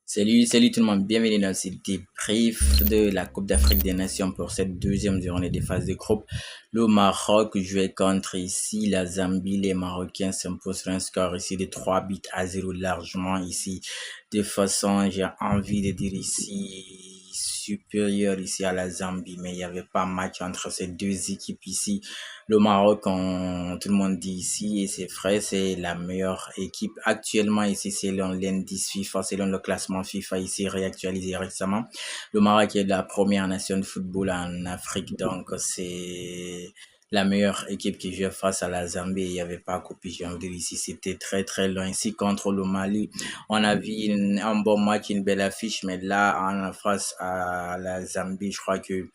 Salut tout le monde, bienvenue dans ce débrief de la Coupe d'Afrique des Nations pour cette deuxième journée des phases de groupe. Le Maroc jouait contre ici la Zambie, les Marocains s'imposent sur un score ici de 3 buts à 0 largement ici. De façon, j'ai envie de dire ici, supérieur ici à la Zambie, mais il n'y avait pas match entre ces deux équipes ici. Le Maroc, tout le monde dit ici, et c'est vrai, c'est la meilleure équipe actuellement ici selon l'indice FIFA, selon le classement FIFA ici réactualisé récemment. Le Maroc est la première nation de football en Afrique, donc c'est la meilleure équipe qui joue face à la Zambie. Il n'y avait pas coupé, j'ai envie de dire ici, c'était très très loin. Ici contre le Mali, on a vu un bon match, une belle affiche, mais là, en face à la Zambie, je crois que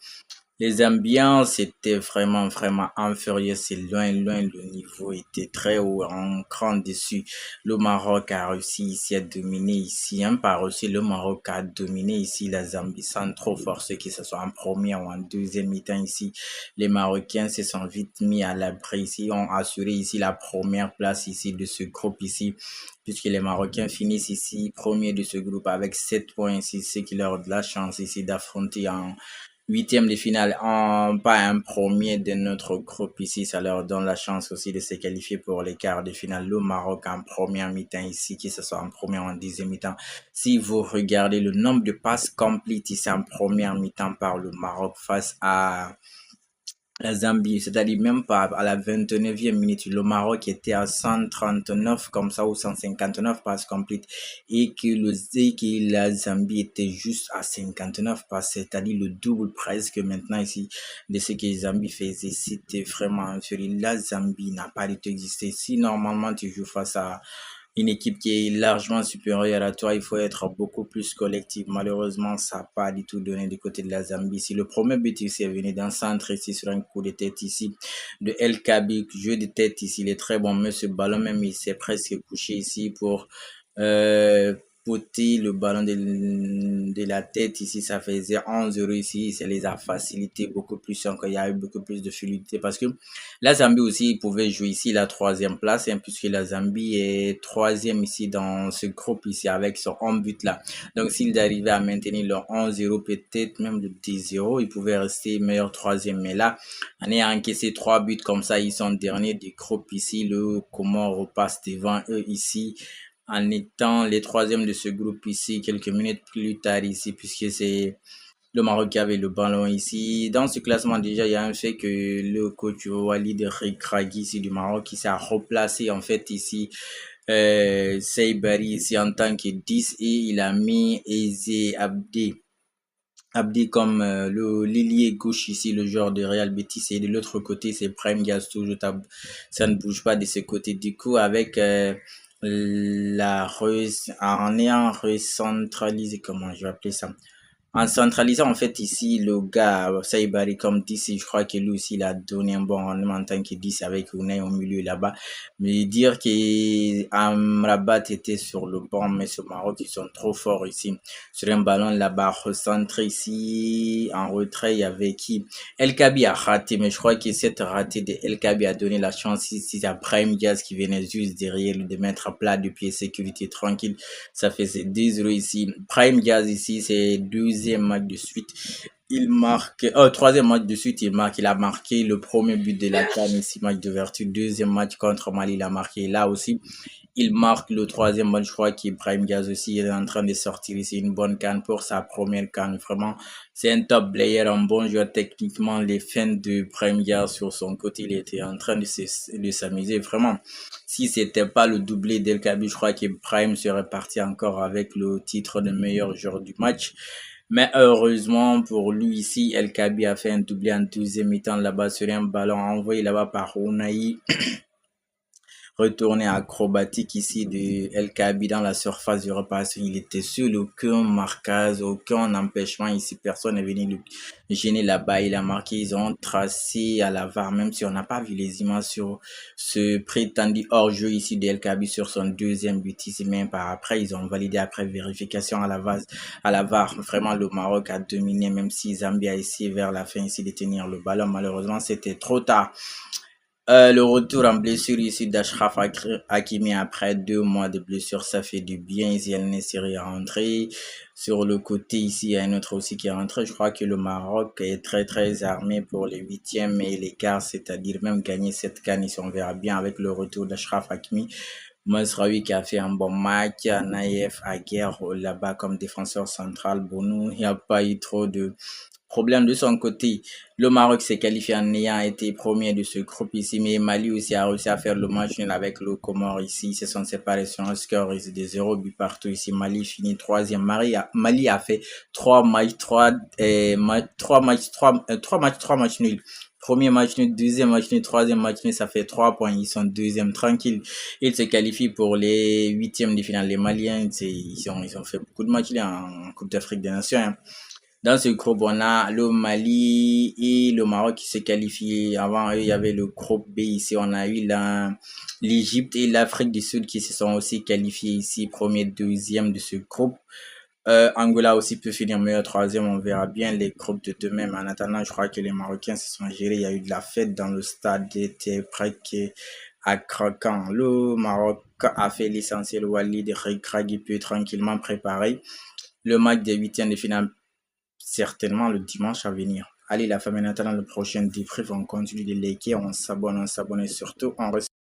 les ambiances étaient vraiment inférieures. C'est loin. Le niveau était très haut, en cran dessus. Le Maroc a réussi ici à dominer ici. Pas réussi, le Maroc a dominé ici la Zambie sans trop forcer, que ce soit en première ou en deuxième mi-temps ici. Les Marocains se sont vite mis à l'abri ici, ont assuré ici la première place ici de ce groupe ici, puisque les Marocains finissent ici premier de ce groupe avec 7 points ici, ce qui leur donne la chance ici d'affronter en huitième de finale, pas un premier de notre groupe ici, ça leur donne la chance aussi de se qualifier pour les quarts de finale. Le Maroc en première mi-temps ici, qui ce soit en première ou en deuxième mi-temps. Si vous regardez le nombre de passes complètes ici en première mi-temps par le Maroc face à la Zambie, c'est-à-dire même pas à la 29e minute, le Maroc était à 139 comme ça ou 159 passes complètes et que la Zambie était juste à 59 passes, c'est-à-dire le double presque maintenant ici de ce que la Zambie faisait. C'était vraiment inférieur. La Zambie n'a pas du tout existé. Si normalement tu joues face à une équipe qui est largement supérieure à toi, il faut être beaucoup plus collectif. Malheureusement, ça n'a pas du tout donné du côté de la Zambie. Si le premier but ici est venu d'un centre ici sur un coup de tête ici de El Kabi, jeu de tête ici, il est très bon, mais ce ballon même il s'est presque couché ici pour euh, poter le ballon de la tête ici, ça faisait 11 € ici, ça les a facilité beaucoup plus encore, il y a eu beaucoup plus de fluidité parce que la Zambie aussi pouvait jouer ici la troisième place, hein, puisque la Zambie est troisième ici dans ce groupe ici avec son 11 but là. Donc s'ils arrivaient à maintenir leur 11-0, peut-être même le 10-0, ils pouvaient rester meilleur troisième. Mais là, en ayant encaissé 3 buts comme ça, ils sont derniers du groupe ici. Le Comore repasse devant eux ici en étant les troisièmes de ce groupe ici quelques minutes plus tard ici, puisque c'est le Maroc qui avait le ballon ici. Dans ce classement, déjà, il y a un fait que le coach Walid Regragui ici du Maroc, qui s'est replacé en fait ici, Seybari ici en tant que 10 et il a mis Eze Abdi comme le l'ailier gauche ici, le joueur de Real Betis. Et de l'autre côté, c'est Prime Gaz, toujours, ça ne bouge pas de ce côté. Du coup, avec en ayant recentralisé, comment je vais appeler ça? En centralisant en fait ici le gars Saïbari comme d'ici, je crois que lui aussi il a donné un bon rendement en tant que 10 avec Unai au milieu là-bas. Mais dire que Amrabat était sur le banc, mais ce Maroc ils sont trop forts ici. Sur un ballon là-bas recentré ici, en retrait, il y avait qui? El Kabi a raté, mais je crois que cette raté de El Kabi a donné la chance ici à Brahim Diaz qui venait juste derrière lui de mettre à plat de pied sécurité tranquille. Ça fait ses 10 € ici. Prime Diaz ici, c'est deuxième match de suite. Il marque, troisième match de suite, il a marqué le premier but de la CAN ici, match d'ouverture. Deuxième match contre Mali, il a marqué là aussi. Il marque le troisième match, je crois qu'Ibrahim Diaz aussi est en train de sortir ici une bonne canne pour sa première canne. Vraiment, c'est un top player, un bon joueur techniquement. Les fans de Brahim Diaz sur son côté, il était en train de s'amuser. Vraiment, si c'était pas le doublé d'El Kabi, je crois qu'Ibrahim serait parti encore avec le titre de meilleur joueur du match. Mais heureusement pour lui ici, El Kabi a fait un doublé en deuxième mi-temps là-bas sur un ballon envoyé là-bas par Ounaï. Retourné acrobatique ici de El Kabi dans la surface de réparation. Il était sur aucun marquage, aucun empêchement ici. Personne n'est venu le gêner là-bas. Il a marqué, ils ont tracé à la VAR, même si on n'a pas vu les images sur ce prétendu hors-jeu ici de El Kabi sur son deuxième but ici. Mais par après, ils ont validé après vérification à la VAR. Vraiment, le Maroc a dominé, même si Zambie a essayé vers la fin ici de tenir le ballon. Malheureusement, c'était trop tard. Le retour en blessure ici d'Achraf Hakimi après 2 mois de blessure, ça fait du bien. Ici, El Nessiri est rentré. Sur le côté, ici, il y a un autre aussi qui est rentré. Je crois que le Maroc est très, très armé pour les huitièmes et les quarts, c'est-à-dire même gagner cette CAN. Ici, on verra bien avec le retour d'Achraf Hakimi. Mazraoui qui a fait un bon match, Naïef Aguerre là-bas comme défenseur central. Bonou, il n'y a pas eu trop de problème de son côté. Le Maroc s'est qualifié en ayant été premier de ce groupe ici, mais Mali aussi a réussi à faire le match nul avec le Comore ici. Ils se sont séparés sur un score ici de 0 but partout ici. Mali finit troisième. Mali a fait 3 matchs, 3 matchs nuls. Premier match nul, deuxième match nul, troisième match nul, ça fait 3 points. Ils sont deuxième tranquille. Ils se qualifient pour les huitièmes de finale. Les Maliens, ils ont fait beaucoup de matchs là, en Coupe d'Afrique des Nations, hein. Dans ce groupe, on a le Mali et le Maroc qui se qualifient. Avant eux, il y avait le groupe B ici. On a eu l'Égypte et l'Afrique du Sud qui se sont aussi qualifiés ici, premier, deuxième de ce groupe. Angola aussi peut finir meilleur troisième. On verra bien les groupes de demain. Mais en attendant, je crois que les Marocains se sont gérés. Il y a eu de la fête dans le stade. Était presque à craquant. Le Maroc a fait l'essentiel. Walid Regragui peut tranquillement préparer le match des huitièmes de finale certainement le dimanche à venir. Allez, la famille, en attendant le prochain débrief, on continue de liker, on s'abonne et surtout, on reste